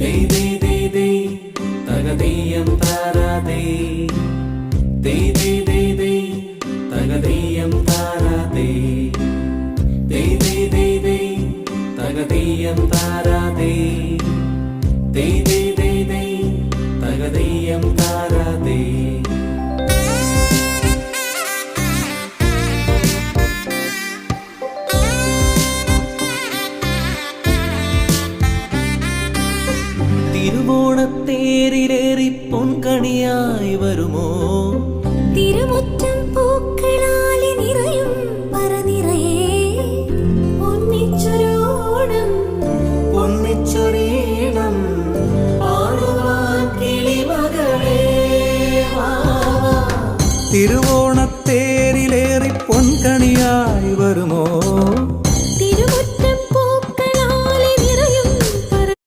ദേ ദേ ദേ ദേ തകതീയം താരാതേ ദേ ദേ ദേ ദേ തകതീയം താരാതേ ദേ ദേ ദേ ദേ തകതീയം താരാതേ ദേ ദേ ദേ ദേ തകതീയം താരാതേ തിരുവോണത്തേരിലേറി പൊൻകണിയായി വരുമോ?